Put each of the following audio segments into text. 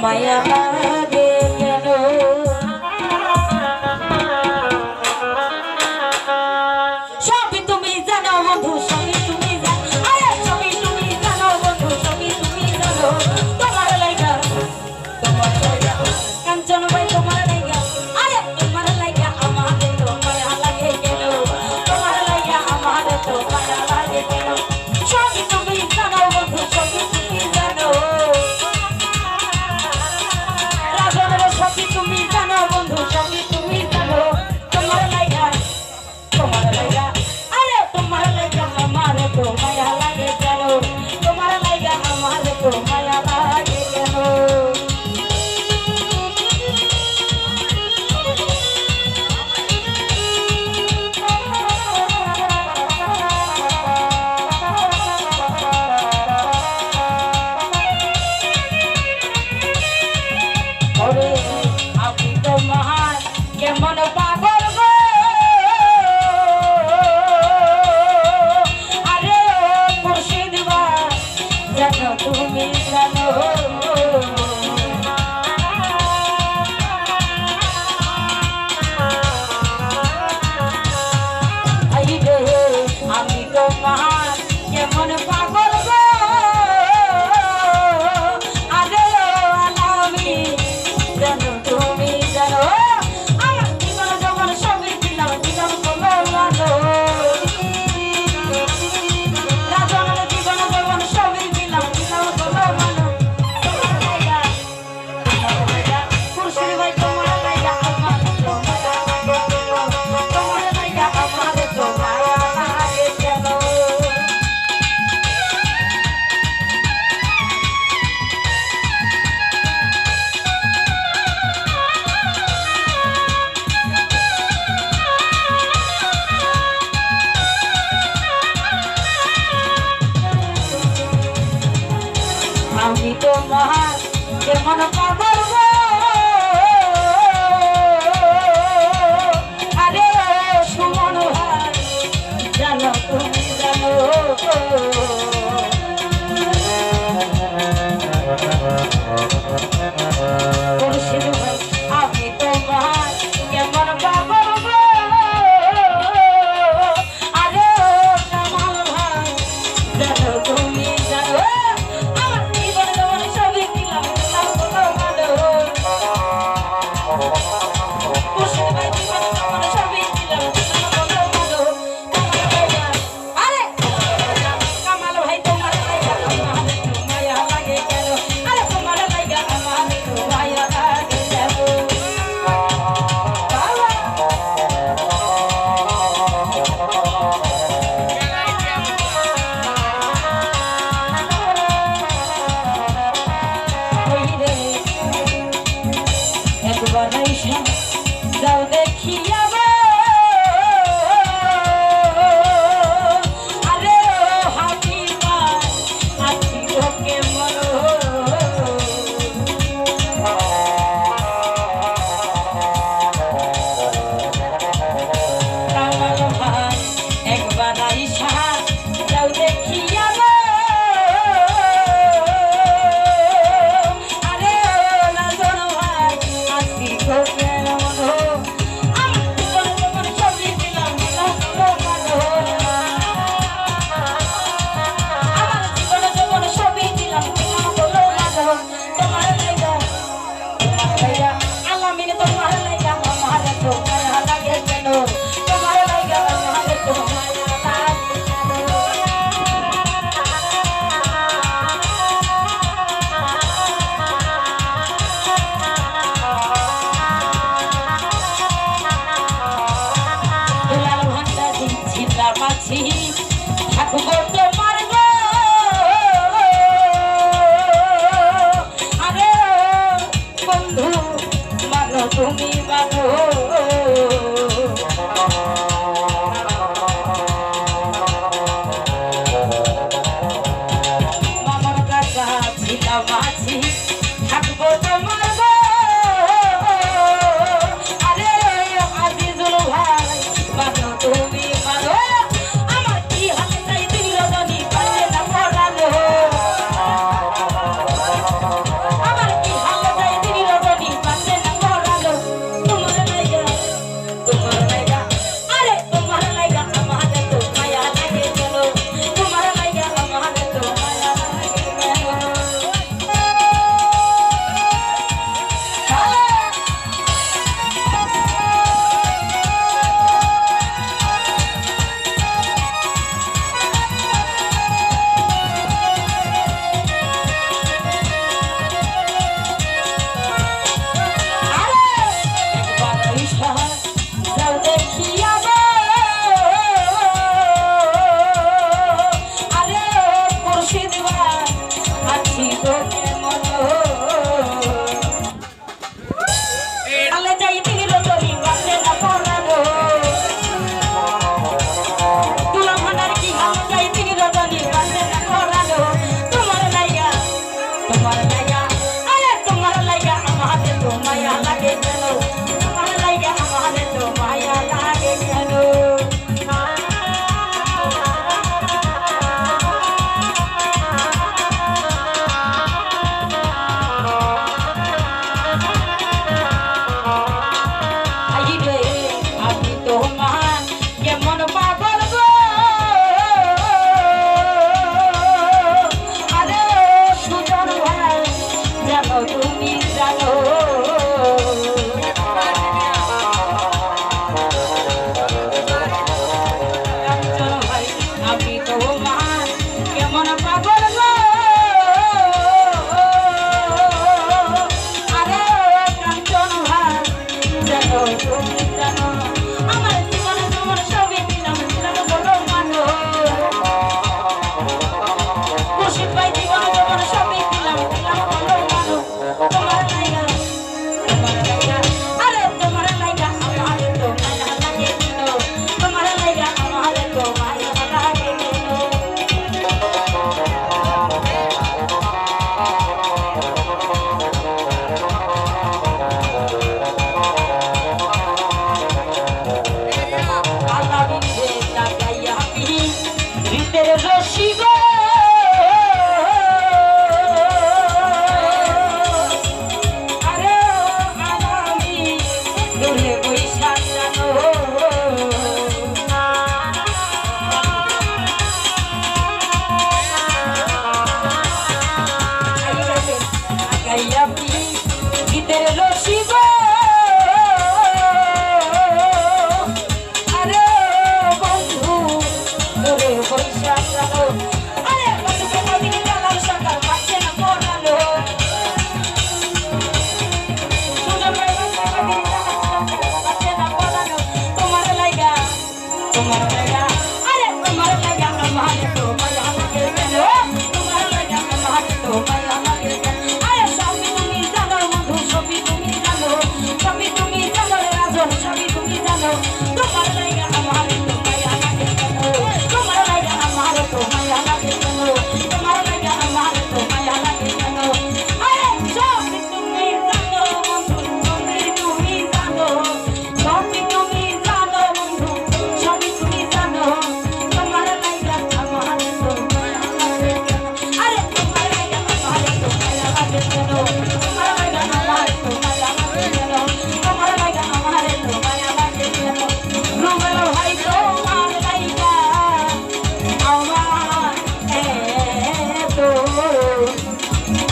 মায়া লাগে কেন সবই তুমি জানো বন্ধু সবই তুমি জানো আরে সবই তুমি জানো বন্ধু সবই তুমি জানো তোমার লাইগা কাঞ্চন ভাই তোমার লাইগা আরে তোমার লাইগা আমাদের তো মায়া লাগে কেন তোমার লাইগা আমাদের তো মায়া লাগে কেন সবই তুমি জানো বন্ধু সবই তুমি জানো রাজনের সবই তুমি জানো বন্ধু সবই তুমি জানো তোমার লাইগা আরে তোমার লাইগা আমার তো মায়া লাগে কেন তোমার লাইগা আমার তো মায়া লাগে কেন আমি তোমার কেমন পাগল গো আরে মুর্শিদ ভাই জানো তুমি জানো আমি তোমার কেমন পাগল গো আরে আমি জানো তুমি জানো আমার জীবন যখন সবই দিলাম দিলাম তোমার মানো রাজনের জীবন যখন সবই দিলাম দিলাম তোমার মানো তোমার লাইগা খুশি ভাই তোমার লাইগা আমার তোমার লাইগা আমার তোমার লাগে কেন আমি তোমার কেমন পাগল গো আরে সুমন ভাই জানো তুমি জানো মুর্শিদ ভাই আমি তোমার কেমন পাগল গো আরে কামাল ভাই জানো তুমি জানো যাও দেখিয়া আরে হাতি হাতি ওকে মনো একবার আইসা যাও দেখিয়া আরে রাজন ভাই হাতি ওকে মনো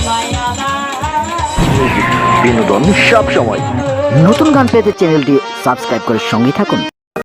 মায়া বিনোদন সব সময়। নতুন গান পেতে চ্যানেলটি সাবস্ক্রাইব করে সঙ্গে থাকুন।